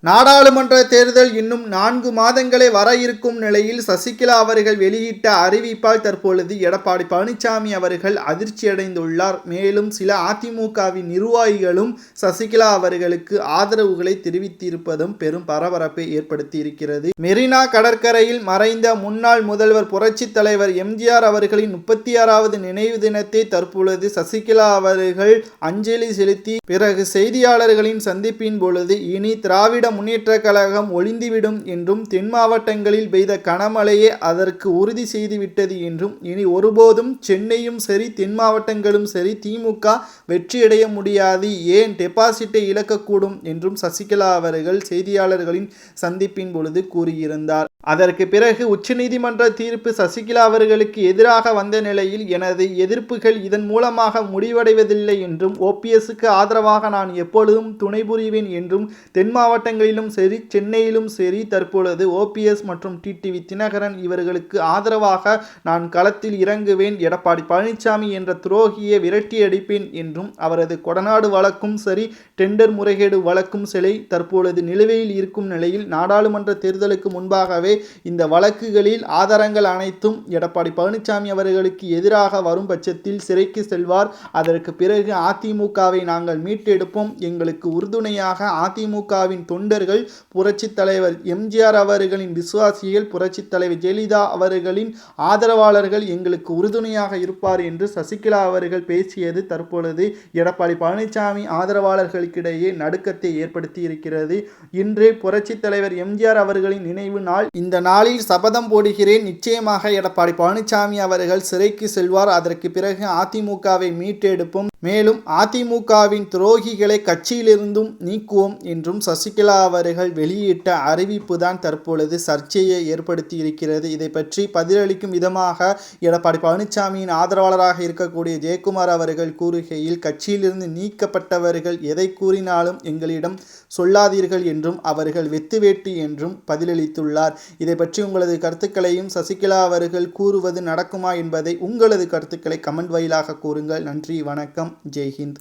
நாடாளுமன்ற தேர்தல் இன்னும் 4 மாதங்களே வர இருக்கும் நிலையில் சசிகலா அவர்கள் வெளியிட்ட அறிவிப்பால் தற்பொழுது எடப்பாடி பழனிசாமி அவர்கள் அதிர்ச்சியடைந்துள்ளார். மேலும் சில அதிமுகவின் நிர்வாகிகளும் சசிகலா அவர்களுக்கு ஆதரவுகளை தெரிவித்திருப்பதும் பெரும் பரபரப்பை ஏற்படுத்தி இருக்கிறது. மெரினா கடற்கரையில் மறைந்த முன்னாள் முதல்வர் புரட்சித் தலைவர் எம்ஜிஆர் அவர்களின் 36வது நினைவு தினத்தை தற்பொழுது சசிகலா அவர்கள் அஞ்சலி செலுத்தி பிறகு செய்தியாளர்களின் சந்திப்பின் பொழுது இனி திராவிட முன்னேற்ற கழகம் ஒழிந்துவிடும் என்றும் தென் மாவட்டங்களில் பெய்த கனமழையே அதற்கு உறுதி செய்துவிட்டது என்றும் இனி ஒருபோதும் சென்னையும் சரி தென் மாவட்டங்களும் சரி திமுக வெற்றியடைய முடியாது, ஏன் டெபாசிட்டை இழக்கக்கூடும் என்றும் சசிகலா அவர்கள் செய்தியாளர்களின் சந்திப்பின் பொழுது கூறியிருந்தார். அதற்கு பிறகு உச்சநீதிமன்ற தீர்ப்பு சசிகலா அவர்களுக்கு எதிராக வந்த நிலையில் எனது எதிர்ப்புகள் இதன் மூலமாக முடிவடைவதில்லை என்றும் ஓபிஎஸ்க்கு ஆதரவாக நான் எப்பொழுதும் துணை புரிவேன் என்றும் தென் மாவட்டங்களிலும் சரி சென்னையிலும் சரி தற்பொழுது ஓபிஎஸ் மற்றும் டிடிவி தினகரன் இவர்களுக்கு ஆதரவாக நான் களத்தில் இறங்குவேன், எடப்பாடி பழனிசாமி என்ற துரோகியை விரட்டி அடிப்பேன் என்றும் அவரது கொடநாடு வழக்கும் சரி டெண்டர் முறைகேடு வழக்கும் சிலை தற்பொழுது நிலுவையில் இருக்கும் நிலையில் நாடாளுமன்ற தேர்தலுக்கு முன்பாகவே இந்த வழக்குகளில் ஆதாரங்கள் அனைத்தும் எடப்பாடி பழனிசாமி அவர்களுக்கு எதிராக வரும் பட்சத்தில் சிறைக்கு செல்வார். அதற்கு பிறகு அதிமுகவை நாங்கள் மீட்டெடுப்போம், எங்களுக்கு உறுதுணையாக அதிமுகவின் தொண்டர்கள், புரட்சித் தலைவர் எம்ஜிஆர் அவர்களின் விசுவாசிகள், புரட்சித் தலைவர் ஜெயலலிதா அவர்களின் ஆதரவாளர்கள் எங்களுக்கு உறுதுணையாக இருப்பார் என்று சசிகலா அவர்கள் பேசியது தற்பொழுது எடப்பாடி பழனிசாமி ஆதரவாளர்களுக்கிடையே நடுக்கத்தை ஏற்படுத்தி இருக்கிறது. இன்று புரட்சித் தலைவர் எம்ஜிஆர் அவர்களின் நினைவு நாள். இந்த நாளில் சபதம் போடுகிறேன், நிச்சயமாக எடப்பாடி பழனிசாமி அவர்கள் சிறைக்கு செல்வார். அதற்கு பிறகு அதிமுகவை மீட்டெடுப்போம், மேலும் அதிமுகவின் துரோகிகளை கட்சியிலிருந்தும் நீக்குவோம் என்றும் சசிகலா அவர்கள் வெளியிட்ட அறிவிப்பு தான் தற்பொழுது சர்ச்சையை ஏற்படுத்தி இருக்கிறது. இதை பற்றி பதிலளிக்கும் விதமாக எடப்பாடி பழனிசாமியின் ஆதரவாளராக இருக்கக்கூடிய ஜெயக்குமார் அவர்கள் கூறுகையில், கட்சியிலிருந்து நீக்கப்பட்டவர்கள் எதை கூறினாலும் எங்களிடம் சொல்லாதீர்கள் என்றும் அவர்கள் வெத்துவேட்டு என்றும் பதிலளித்துள்ளார். இதை பற்றி உங்களது கருத்துக்களையும் சசிகலா அவர்கள் கூறுவது நடக்குமா என்பதை உங்களது கருத்துக்களை கமெண்ட் வாயிலாக கூறுங்கள். நன்றி, வணக்கம், ஜெய்ஹிந்த்.